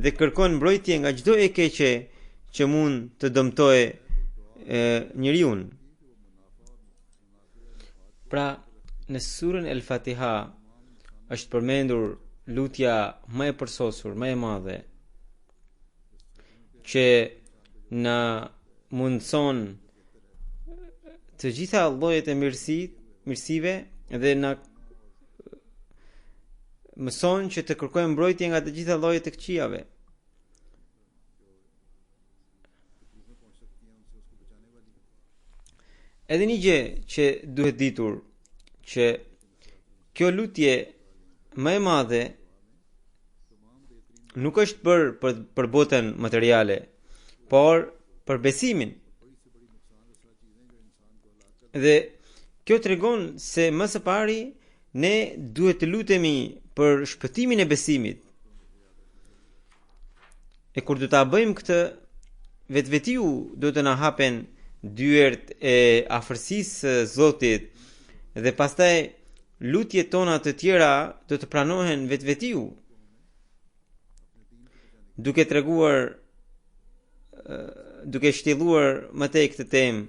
dhe kërkon mbrojtje nga çdo e keqe që mund të dëmtojë njeriu. Pra, në surën El Fatiha është përmendur lutja më e përsosur, më e madhe, që na mundson të gjitha llojet e mirësive dhe na mëson që të kërkojmë mbrojtje nga të gjitha llojet e këqijave. Edhe një gjë që duhet ditur, që kjo lutje më e madhe nuk është për botën materiale, por për besimin. Dhe kjo tregon se më së pari ne duhet të lutemi për shpëtimin e besimit. E kur do ta bëjmë këtë, vetvetiu do të na hapen dyert e afërsisë së Zotit dhe pastaj lutjet tona të tjera do të pranohen vetvetiu. Duke shtjelluar më tej këtë temë,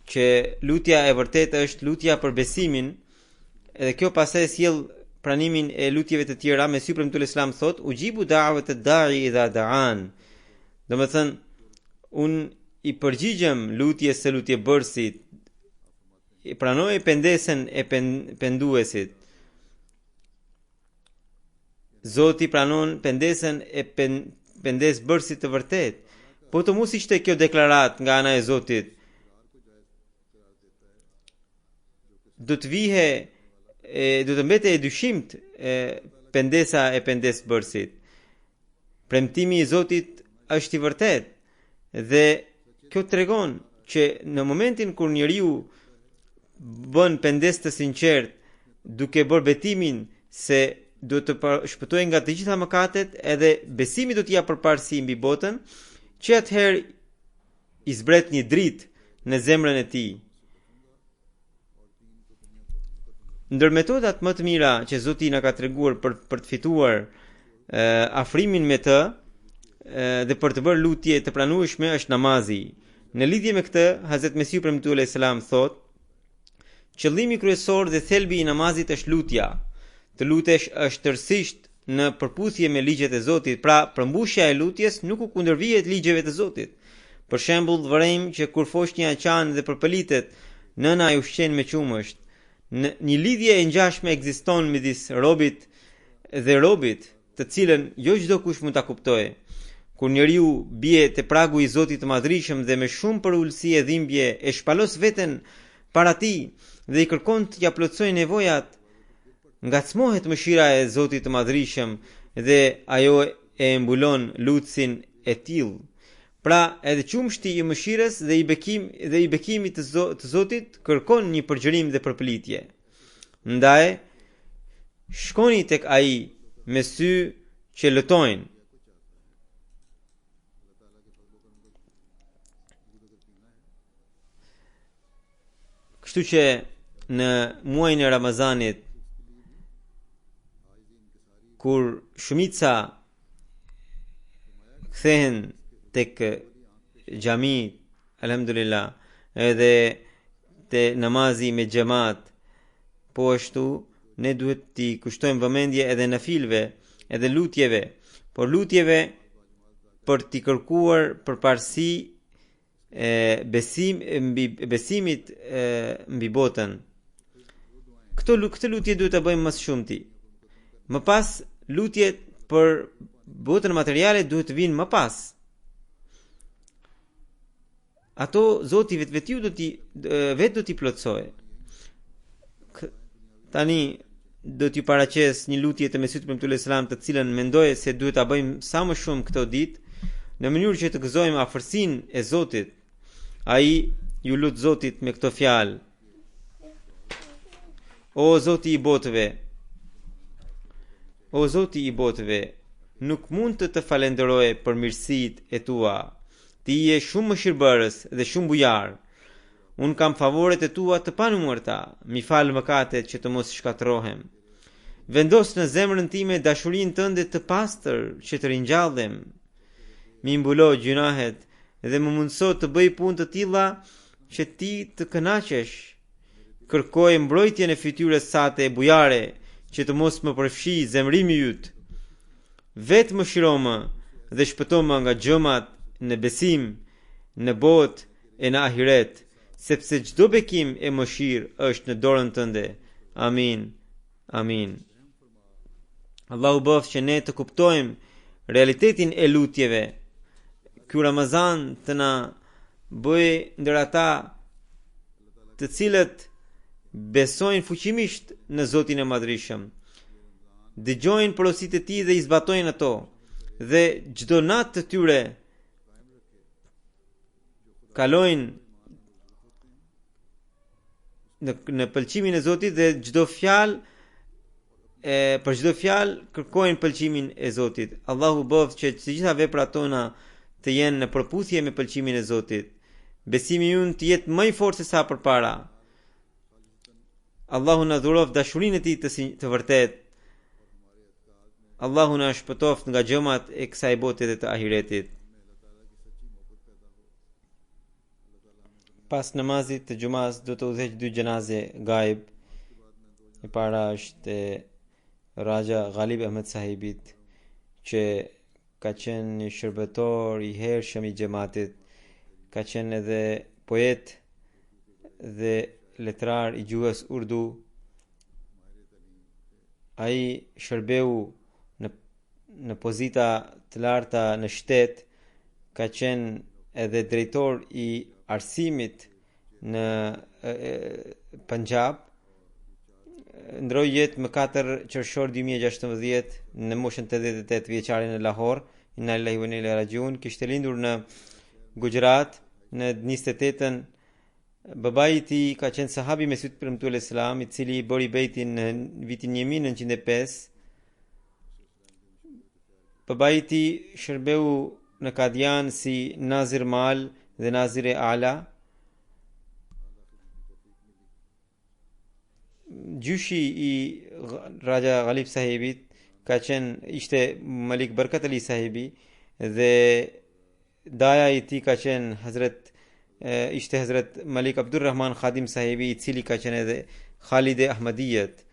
që lutja e vërtetë është lutja për besimin, edhe kjo pastaj sjell pranimin e lutjeve të tjera. Mesiu premtuar Islam thot: "Ujibu da'wat ad-da'i idha da'an." Domethënë, un i përgjigjem lutjes së lutjebërësit, i pranoj pendesën e penduesit. Zoti pranon pendesën e pendesbërësit të vërtet. Po të mos ishte kjo deklarat nga ana e Zotit, do të mbete e dyshimt pendesa e pendesbërësit. Premtimi i Zotit është i vërtet dhe kjo tregon që në momentin kur njeriu bën pendes të sinqert, duke bërë betimin se do të shpëtojë nga të gjitha mëkatet, edhe besimi do t'ia përparësi mbi botën, që atëherë i zbret një dritë në zemrën e tij. Ndër metodat më të mira që Zoti na ka treguar për të fituar afrimin me të dhe për të bërë lutje të pranueshme është namazi. Në lidhje me këtë, Hazrat Mesiu premtuar alayhis salam thot: "Qëllimi kryesor dhe thelbi i namazit është lutja. të lutesh është tërësisht në përputhje me ligjet e Zotit, pra përmbushja e lutjes nuk u kundërvihet ligjeve të Zotit. Për shembull, vërejmë që kur foshnja qan dhe përpëlitet, nëna e ushqen me qumësht. Një lidhje e ngjashme ekziston midis robit dhe robit, të cilën jo çdo kush mund ta kuptojë. Kur njeriu bie te pragu i Zotit të Madhërisëm dhe me shumë për ulësi e dhimbje e shpalos veten para tij dhe i kërkon të ja plotësojë nevojat, ngacmohet mëshira e Zotit të Madhërisëm dhe ajo e mbulon lutsin e tillë. Pra, edhe qumshti i mëshirës dhe i bekimit të Zotit kërkon një përgjërim dhe përplitje. Ndaj, shkoni tek ai me sy që lëtojnë. Kështu që në muajin e Ramazanit, kur shumica kthehen tek xhami, alhamdulillah, edhe te namazi me xhamat, po ashtu ne duhet t'i kushtojmë vëmendje edhe nafilve, edhe lutjeve, por lutjeve për t'i kërkuar përparësi besimit mbi botën. Këtë lutje duhet ta bëjmë më së shumti. Më pas, lutjet për botën materiale duhet të vinë më pas. Ato Zoti vetë do t'i plotësojë. Tani do t'ju paraqes një lutje të Mesihut premtues selam, të cilën mendoj se duhet ta bëjmë sa më shumë këto ditë, në mënyrë që të gëzojmë afërsinë e Zotit. Ai ju lut Zotit me këto fjalë: O Zoti i botëve, o Zoti i botëve, nuk mund të falenderoj për mirësitë e tua. Ti je shumë mëshirbërës dhe shumë bujar. Unë kam favoret e tua të panumërta, mi falë mëkatet që të mos shkatërrohem. Vendos në zemrën time dashurinë tënde të pastër që të ringjallem. Mi mbulo gjunahet dhe më mundëso të bëj punë të tilla që ti të kënaqesh. Kërkoj mbrojtjen e fytyrës sate e bujare, që të mos më përfshi zemrimi yt. Vetë më shiroma dhe shpëtoma nga gjëmat në besim, në botë e në ahiret, sepse çdo bekim e mëshirë është në dorën tënde. Amin. Amin. Allahu bëf që ne të kuptojmë realitetin e lutjeve. Ky Ramazan të na bëj ndër ata të cilët besojnë fuqimisht në Zotin e Madhërisëm, dëgjojnë porositë e tij dhe i zbatojnë ato, dhe çdo natë të tyre kalojnë në pëlqimin e Zotit dhe për çdo fjalë kërkojnë pëlqimin e Zotit. Allahu bëft që të gjitha veprat tona të jenë në përputhje me pëlqimin e Zotit. Besimi ynë të jetë më i fortë se sa përpara. Allahu na dhuroft dashurinë e tij të vërtet. Allahu na shpëtoft nga gjëmat e kësaj bote dhe të ahiretit. Pas namazit të gjumas do të udhëheq 2 gjenaze gaib. E para është Raja Ghalib Ahmed Sahibit, që ka qenë një shërbëtor i hershëm i xhamatit, ka qenë edhe poet dhe letrar i gjuhës urdu. Ai shërbeu në pozita të larta në shtet, ka qenë edhe drejtor i arsimit në Punjab. Ndroi jetë më 4 qershor 2016 në moshën 88 vjeçare në Lahore. Inna lillahi wa inna ilaihi rajiun. Kishte lindur në Gujarat në 28-ën. Babai i tij ka qenë sahabi me Mesihut premtues selam, i cili i bëri bejtin në vitin 1905. Babai i tij shërbeu në Kadian si Nazir Mal dhe Nazir e Ala. Gjyshi i Raja Ghalib Sahibit ishte Malik Barkat Ali Sahibi dhe daja i tij ka qenë ishte Hazrat Malik Abdul Rahman Khadim Sahibi, i cili ka qenë edhe Khalid e Ahmadiyet.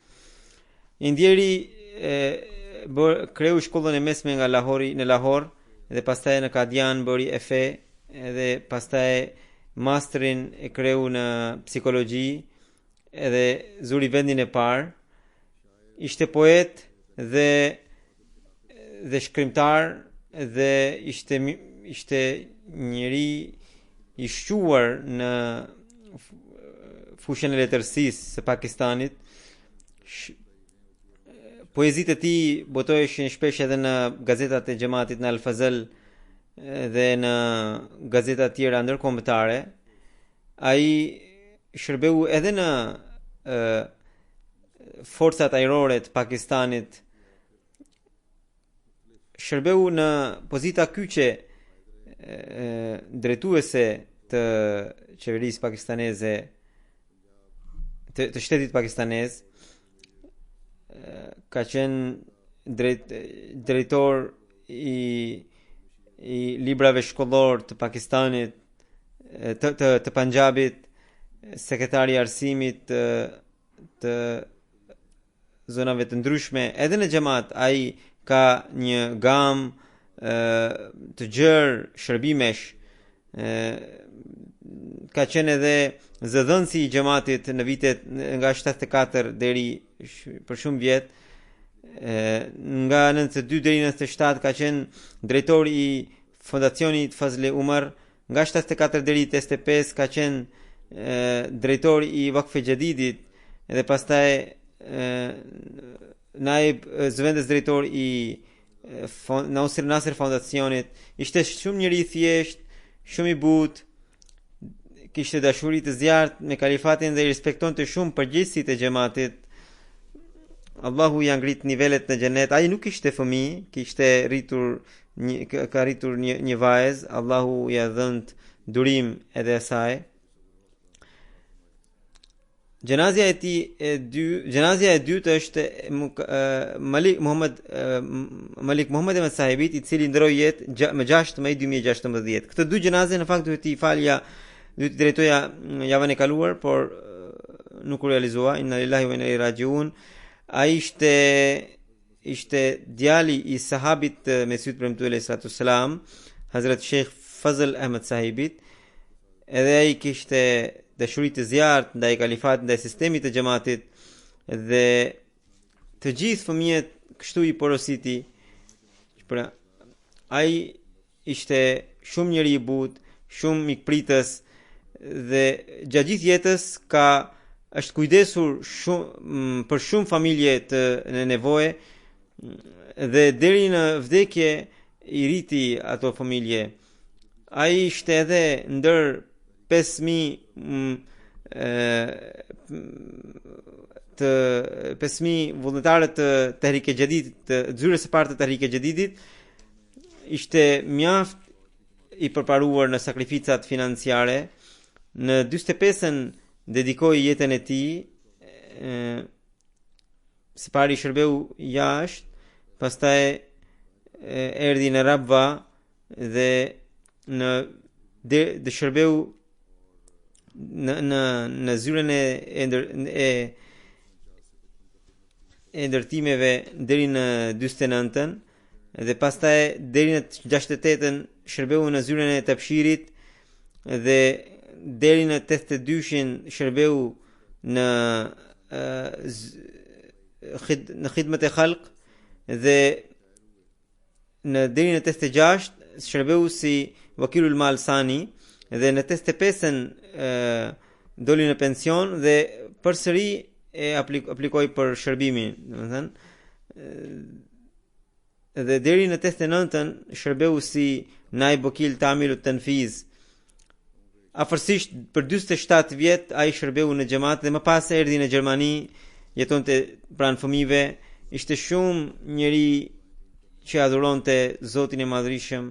i ndjeri kreu shkollën e mesme nga në Lahore dhe pastaj në Kadian bëri FE dhe pastaj masterin e kreu në psikologji edhe zuri vendin e parë. Ishte poet dhe shkrimtar dhe ishte njëri i shquar në fushën e letërsisë së Pakistanit. Poezitë e tij botoheshin shpesh edhe në gazetat e xhamatit në Al-Fazl dhe në gazeta tjera ndërkombëtare. Ai shërbeu edhe në forcat ajrore të Pakistanit. Shërbeu në pozita kyçe drejtuese të qeverisë pakistaneze të shtetit pakistanez. Ka qenë drejtor i librave shkollor të Pakistanit, të Punjabit, sekretari i arsimit të zonave të ndryshme. Edhe në xhamat ai ka një gamë të gjerë shërbimesh. Ka qenë edhe zëdhënësi i xhamatit në vitet nga 74 deri për shumë vjet. Nga 92 deri në 97 ka qenë drejtor i fondacionit Fazle Umar. Nga 74 deri 85 ka qenë drejtor i Vakfe Jadidit dhe pastaj naib zëvendës drejtor i Nasir Fondacionit. Ishte shumë njëri i thjesht, shumë i butë, kishte dashuri të zjarrt me kalifatin dhe i respektonte shumë përgjegjësitë e xhamatit. Allahu i ngrit nivelet në xhenet. Ai nuk kishte fëmijë, ka rritur një vajzë. Allahu ia dhënë durim edhe asaj. Gjenazja e dytë është Malik Muhammad Ahmed Sahibit, i cili ndroi jetë më 6 maj 2016. Këtë dy gjenazë në fakt duhet i drejtoja javën e kaluar, por nuk u realizua. Inna lillahi wa inna ilaihi rajiun. Ai ishte djali i sahabit Mesut Premtu alayhi salatu wassalam, Hazrat Sheikh Fazl Ahmed Sahibit. Edhe ai kishte dashuri të zjarrt ndaj kalifatit, ndaj sistemit të xhamatit dhe të gjithë fëmijët kështu i porositi. Ai ishte shumë njeri i butë, shumë mikpritës dhe gjatë gjithë jetës është kujdesur për shumë familje në nevojë dhe deri në vdekje i rriti ato familje. Ai ishte edhe ndër 5.000 vullnetarët të Tahrik e Jadidit, të zyrës së parë të Tahrik e Jadidit. Ishte mjaft i përparuar në sakrificat financiare. Në 45-ën dedikoi jetën e tij. Së pari shërbeu jashtë, pastaj erdhi në Rabwa dhe në shërbeu në zyrën e ndërtimeve deri në 49-ën dhe pastaj deri në 68-ën shërbeu në zyrën e Tabshirit dhe deri në 82-shin shërbeu në khidmat e khalq dhe deri në 86 shërbeu si wakilul mal sani dhe në 85-ën doli në pension dhe përsëri e aplikoi për shërbimin, domethënë. Dhe deri në 89-ën shërbeu si naib wakil tamilut tanfiz. Afërsisht për 47 vjet ai shërbeu në xhamat dhe më pas erdhi në Gjermani, jetonte pranë fëmijëve. Ishte shumë njeri që adhuronte Zotin e Madhërisëm.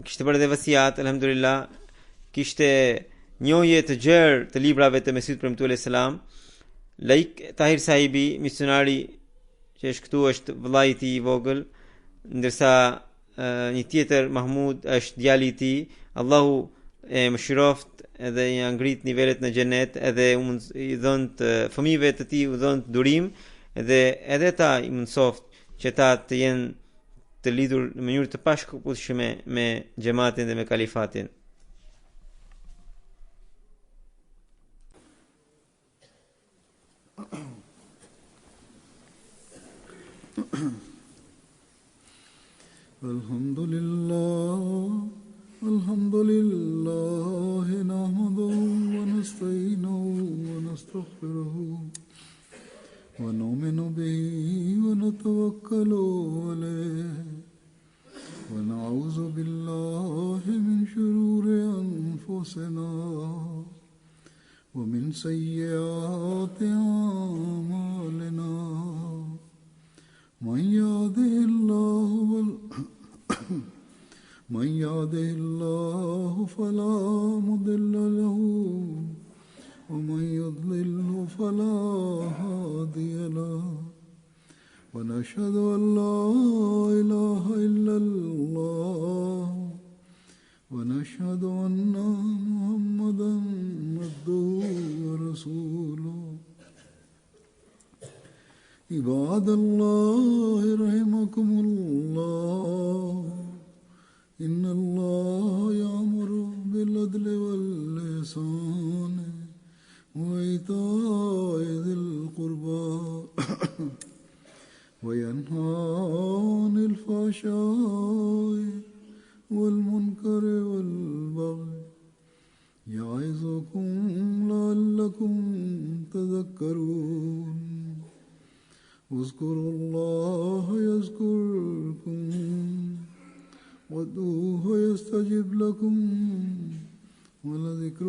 Kishte bërë dhe vasiat, alhamdulillah. Kishte njohje të gjerë të librave të Mesut Premtu alayhis salam. Laik Tahir Sahibi, misionari që është këtu, është vëllai i tij i vogël, ndërsa një tjetër Mahmud është djali i tij. Allahu mëshiroft edhe ja ngrit nivelet në xhenet, edhe i dhon të fëmijëve të tij u dhon durim, edhe ta i mundsoft që ta të jenë të lidhur në mënyrë të pashkëputshme me xhamatin dhe me kalifatin. Alhamdulillah nahmaduhu wa nasta'inuhu wa nastaghfiruhu wa nu'minu bihi wa natawakkalu alayhi wa na'udhu billahi min shururi anfusina wa min sayyiati a'malina. من يهده الله فلا مضل له ومن يضلل فلا هادي له ونشهد أن لا إله إلا الله ونشهد أن محمدا عبده ورسوله. عباد الله رحمكم الله إن الله يأمر بالعدل والإحسان وإيتاء ذي القربى وينهى عن الفحشاء والمنكر والبغي يعظكم لعلكم تذكرون. اذكروا الله يذكركم وادعوه يستجب لكم ولذكر